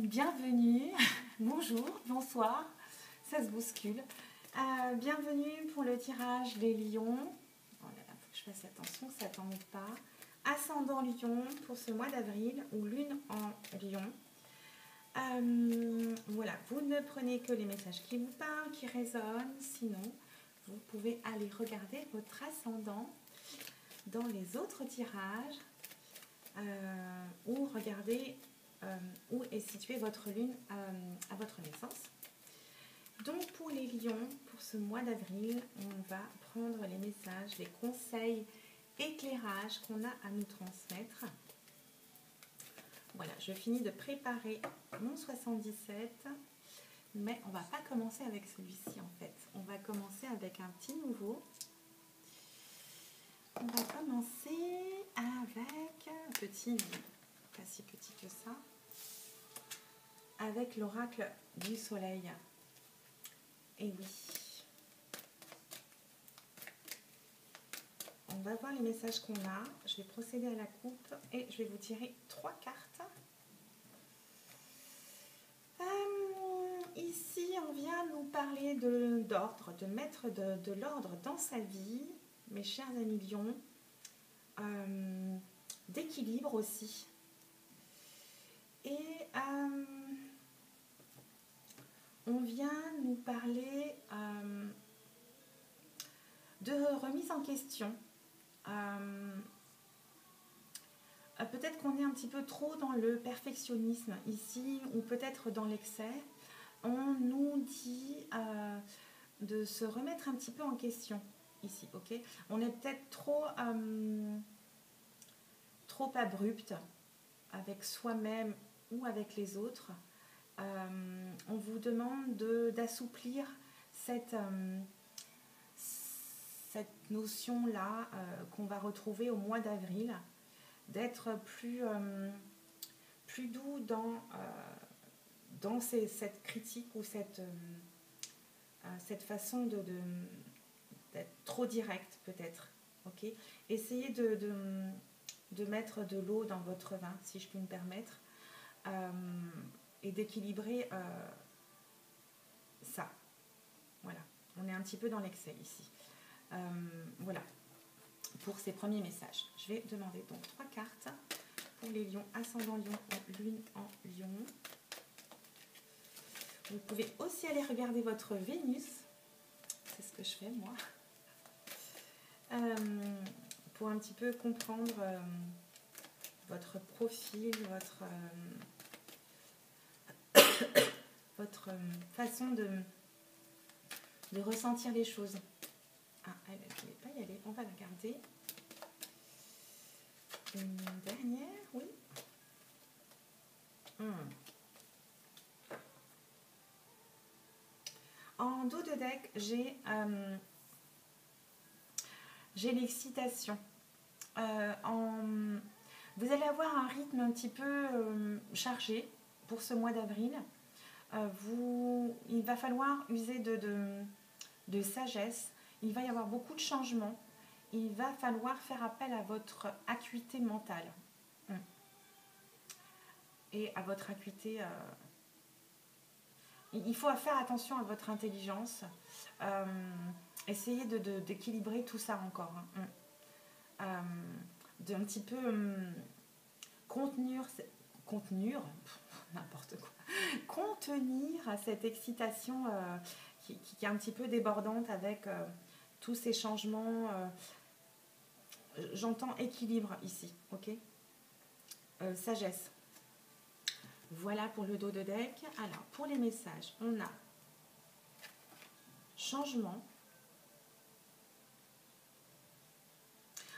Bienvenue, bonjour, bonsoir, ça se bouscule. Bienvenue pour le tirage des lions. Oh là là, faut que je fasse attention, ça ne tombe pas. Ascendant lion pour ce mois d'avril ou lune en lion. Voilà, vous ne prenez que les messages qui vous parlent, qui résonnent. Sinon, vous pouvez aller regarder votre ascendant dans les autres tirages ou regarder où est située votre lune à votre naissance. Donc pour les lions, pour ce mois d'avril, on va prendre les messages, les conseils, éclairages qu'on a à nous transmettre. Voilà, je finis de préparer mon 77, mais on ne va pas commencer avec celui-ci en fait. On va commencer avec un petit nouveau. On va commencer avec un petit, pas si petit que ça, avec l'oracle du soleil. Et oui. On va voir les messages qu'on a. Je vais procéder à la coupe et je vais vous tirer 3 cartes. Ici, on vient nous parler d'ordre, de mettre de l'ordre dans sa vie, mes chers amis lions, d'équilibre aussi. Et on vient nous parler de remise en question. Peut-être qu'on est un petit peu trop dans le perfectionnisme ici, ou peut-être dans l'excès. On nous dit de se remettre un petit peu en question ici, ok? On est peut-être trop abrupt avec soi-même ou avec les autres. On vous demande d'assouplir cette notion-là qu'on va retrouver au mois d'avril, d'être plus doux dans cette critique ou cette façon d'être trop direct peut-être. Okay, essayez de mettre de l'eau dans votre vin, si je puis me permettre, et d'équilibrer ça. Voilà, on est un petit peu dans l'excès ici. Voilà, pour ces premiers messages. Je vais demander donc 3 cartes pour les lions, ascendant lion, lune en lion. Vous pouvez aussi aller regarder votre Vénus, c'est ce que je fais moi, pour un petit peu comprendre votre profil, votre façon de ressentir les choses. Ah, elle ne voulait pas y aller, on va la garder. Une dernière, oui. En dos de deck, j'ai l'excitation. Vous allez avoir un rythme un petit peu chargé pour ce mois d'avril. Il va falloir user de sagesse. Il va y avoir beaucoup de changements. Il va falloir faire appel à votre acuité mentale et à votre acuité. Il faut faire attention à votre intelligence. Essayez d'équilibrer tout ça encore. D'un petit peu contenir n'importe quoi. Contenir cette excitation qui est un petit peu débordante avec tous ces changements. J'entends équilibre ici, ok? Sagesse. Voilà pour le dos de deck. Alors, pour les messages, on a changement.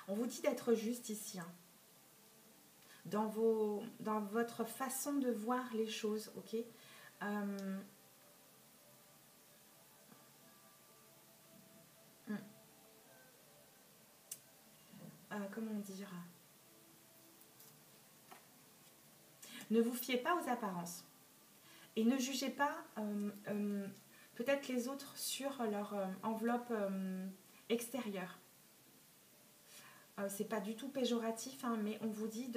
On vous dit d'être juste ici, hein, dans votre façon de voir les choses, ok? Comment dire? Ne vous fiez pas aux apparences et ne jugez pas peut-être les autres sur leur enveloppe extérieure. C'est pas du tout péjoratif, hein, mais on vous dit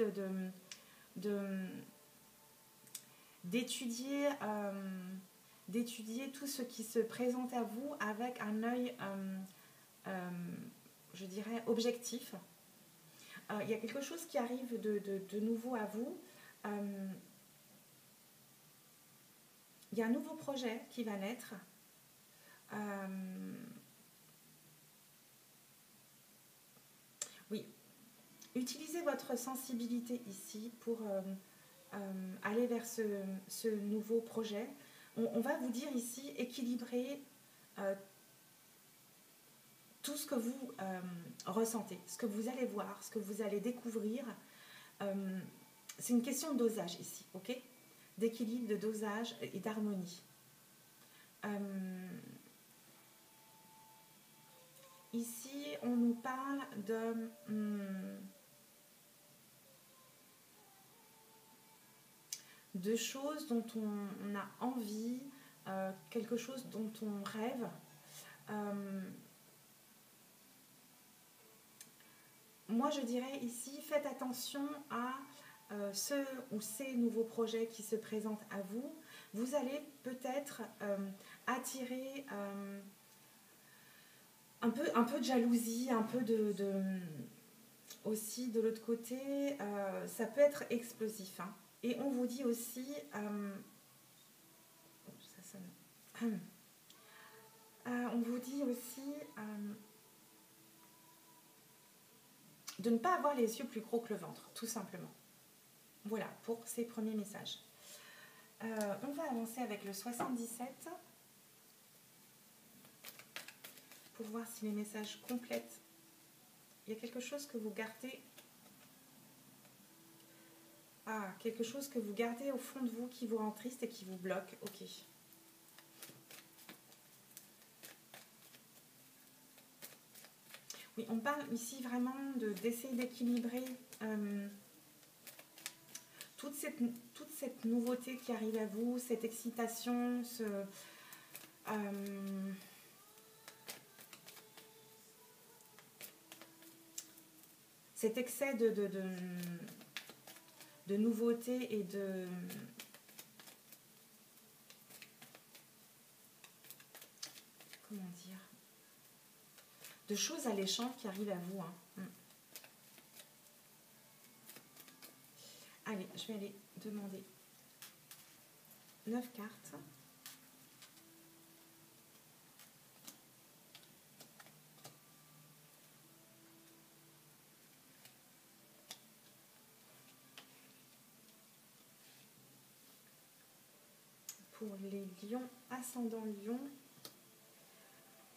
d'étudier tout ce qui se présente à vous avec un œil, je dirais, objectif. Il y a quelque chose qui arrive de nouveau à vous. Il y a un nouveau projet qui va naître. Oui, utilisez votre sensibilité ici pour aller vers ce nouveau projet. On va vous dire ici, équilibrer tout ce que vous ressentez, ce que vous allez voir, ce que vous allez découvrir. C'est une question de dosage ici, ok? D'équilibre, de dosage et d'harmonie. Ici, on nous parle de choses dont on a envie, quelque chose dont on rêve. Moi, je dirais ici, faites attention à ceux ou ces nouveaux projets qui se présentent à vous. Vous allez peut-être attirer un peu de jalousie, un peu aussi de l'autre côté, ça peut être explosif. Hein. Et on vous dit aussi, on vous dit aussi de ne pas avoir les yeux plus gros que le ventre, tout simplement. Voilà, pour ces premiers messages. On va avancer avec le 77 pour voir si les messages complètent. Il y a quelque chose que vous gardez. Ah, quelque chose que vous gardez au fond de vous qui vous rend triste et qui vous bloque. Ok. Oui, on parle ici vraiment d'essayer d'équilibrer toute cette nouveauté qui arrive à vous, cette excitation, cet excès de nouveauté et comment dire, de choses alléchantes qui arrivent à vous. Hein. Allez, je vais aller demander 9 cartes. Pour les lions, ascendant lion,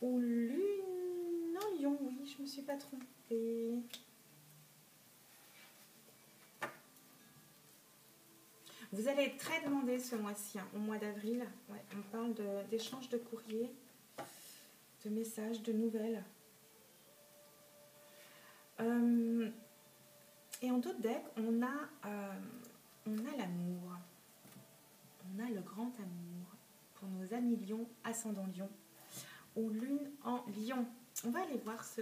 ou lune, non lion, oui, je me suis pas trompée. Vous allez être très demandé ce mois-ci, hein, au mois d'avril. Ouais, on parle d'échange de courrier, de messages, de nouvelles. Et en d'autres decks, on a l'amour. On a le grand amour pour nos amis lions, ascendant lion, ou lune en lion. On va aller voir ce...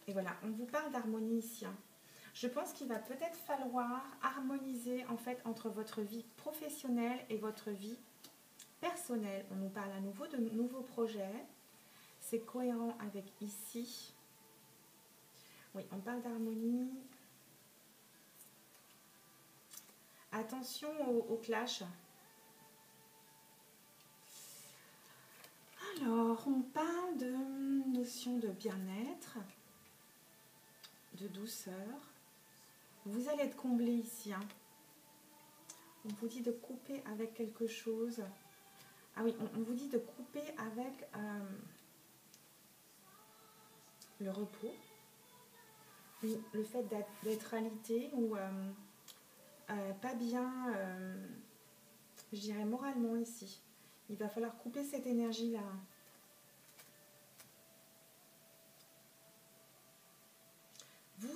Et voilà, on vous parle d'harmonie ici. Hein. Je pense qu'il va peut-être falloir harmoniser en fait entre votre vie professionnelle et votre vie personnelle. On nous parle à nouveau de nouveaux projets. C'est cohérent avec ici. Oui, on parle d'harmonie. Attention au clash. Alors, on parle de notion de bien-être, de douceur. Vous allez être comblé ici. Hein. On vous dit de couper avec quelque chose. Ah oui, on vous dit de couper avec le repos. Le fait d'être alité ou pas bien, je dirais moralement ici. Il va falloir couper cette énergie-là. Vous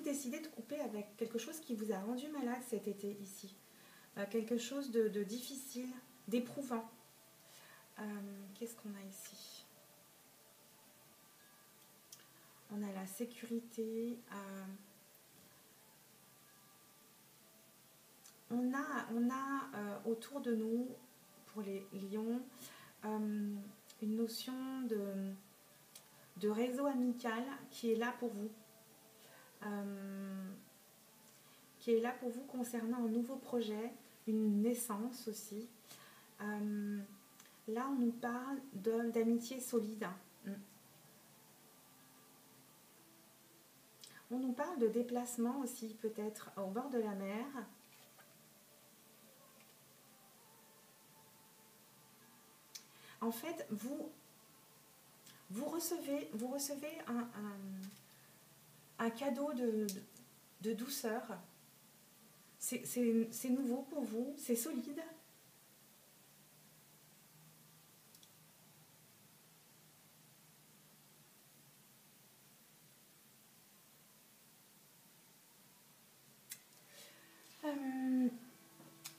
décidez de couper avec quelque chose qui vous a rendu malade cet été ici. Quelque chose de difficile, d'éprouvant. Qu'est-ce qu'on a ici? On a la sécurité. autour de nous, pour les lions, une notion de réseau amical qui est là pour vous. Qui est là pour vous concernant un nouveau projet, une naissance aussi. Là, on nous parle d'amitié solide. On nous parle de déplacement aussi, peut-être au bord de la mer. En fait, vous recevez un cadeau de douceur. C'est nouveau pour vous, c'est solide.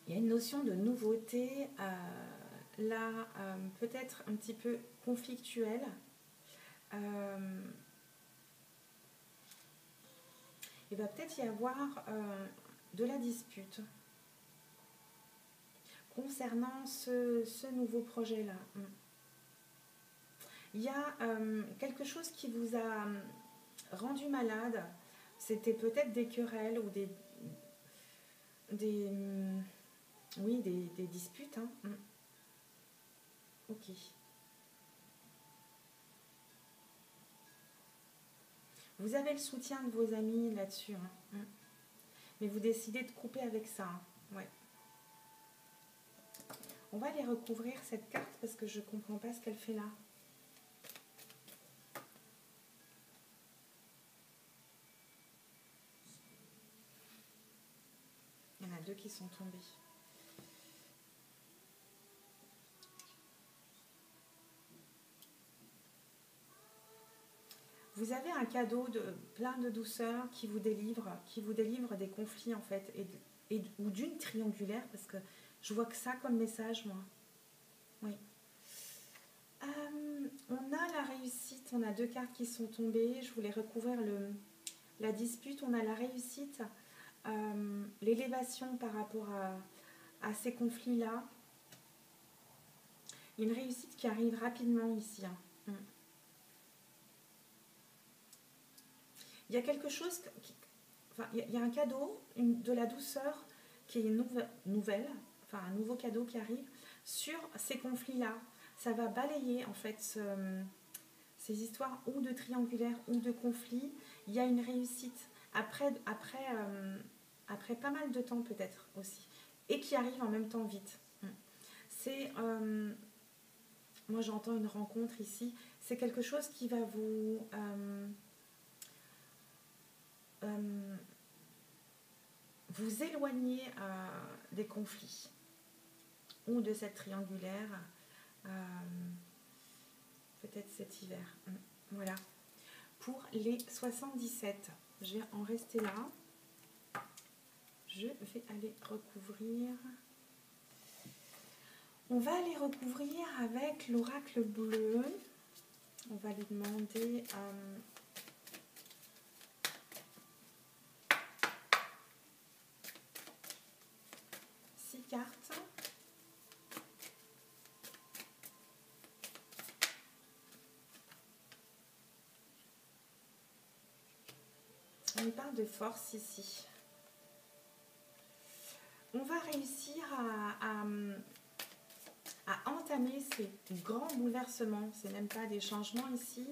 Il y a une notion de nouveauté, là, peut-être un petit peu conflictuelle. Il va peut-être y avoir de la dispute concernant ce nouveau projet-là. Il y a quelque chose qui vous a rendu malade. C'était peut-être des querelles ou des disputes. Ok. Vous avez le soutien de vos amis là-dessus. Mais vous décidez de couper avec ça. Ouais. On va aller recouvrir cette carte parce que je ne comprends pas ce qu'elle fait là. Il y en a 2 qui sont tombés. Vous avez un cadeau plein de douceur qui vous délivre des conflits en fait, ou d'une triangulaire, parce que je vois que ça comme message, moi. Oui. On a la réussite, on a 2 cartes qui sont tombées. Je voulais recouvrir la dispute. On a la réussite, l'élévation par rapport à ces conflits-là. Une réussite qui arrive rapidement ici. Il y a quelque chose, il y a un cadeau, de la douceur qui est nouvelle, enfin un nouveau cadeau qui arrive sur ces conflits-là. Ça va balayer en fait ces histoires ou de triangulaires ou de conflits. Il y a une réussite après pas mal de temps peut-être aussi, et qui arrive en même temps vite. C'est, moi j'entends une rencontre ici, c'est quelque chose qui va vous éloigner des conflits ou de cette triangulaire, peut-être cet hiver. Voilà. Pour les 77, je vais en rester là. Je vais aller recouvrir. On va aller recouvrir avec l'oracle bleu. On va lui demander... 6 cartes. On parle de force ici. On va réussir à entamer ces grands bouleversements. C'est même pas des changements ici.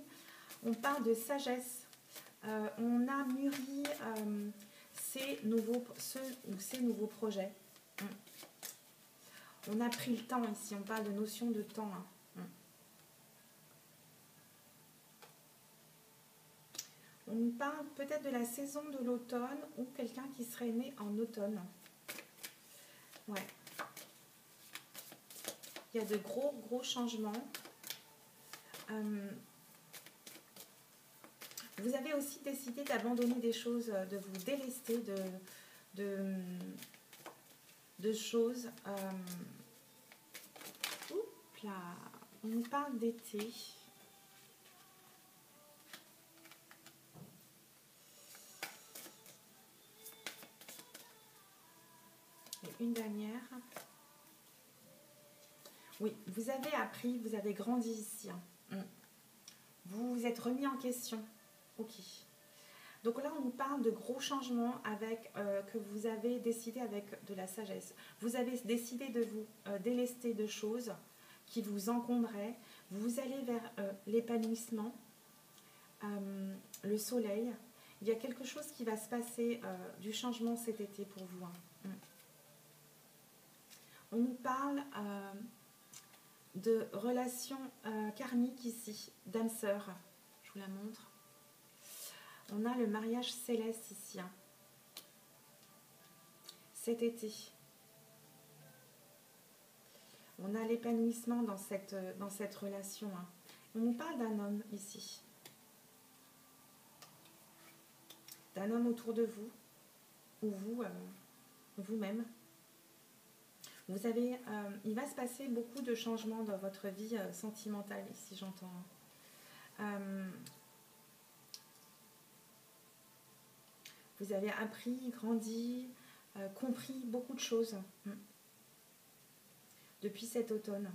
On parle de sagesse. On a mûri ces nouveaux projets. On a pris le temps ici. On parle de notion de temps. On parle peut-être de la saison de l'automne ou quelqu'un qui serait né en automne. Ouais. Il y a de gros changements. Vous avez aussi décidé d'abandonner des choses, de vous délester de choses. Oups là, on nous parle d'été. une dernière. Oui, vous avez appris, vous avez grandi ici. Hein. Vous vous êtes remis en question. Ok. Donc là, on nous parle de gros changements avec, que vous avez décidé avec de la sagesse. Vous avez décidé de vous délester de choses qui vous encombraient. Vous allez vers l'épanouissement, le soleil. Il y a quelque chose qui va se passer, du changement cet été pour vous. Hein. On nous parle de relations karmiques ici, d'âme-sœur. Je vous la montre. On a le mariage céleste ici, hein, cet été. On a l'épanouissement dans cette relation. Hein. On nous parle d'un homme ici. D'un homme autour de vous, ou vous, vous-même. Vous avez, il va se passer beaucoup de changements dans votre vie sentimentale, ici j'entends. Vous avez appris, grandi, compris beaucoup de choses depuis cet automne.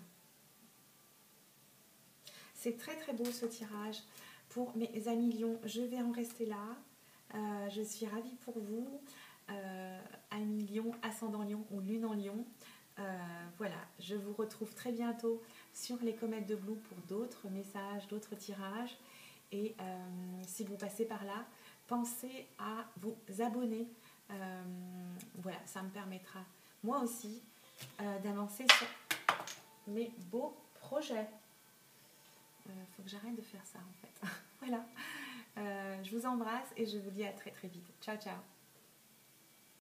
C'est très très beau ce tirage. Pour mes amis Lion, je vais en rester là. Je suis ravie pour vous. Amis Lion, ascendant Lion ou lune en Lion. Voilà, je vous retrouve très bientôt sur les comètes de Blue pour d'autres messages, d'autres tirages. Et si vous passez par là, pensez à vous abonner. Voilà, ça me permettra, moi aussi, d'avancer sur mes beaux projets. Faut que j'arrête de faire ça, en fait. Voilà. Je vous embrasse et je vous dis à très très vite. Ciao, ciao.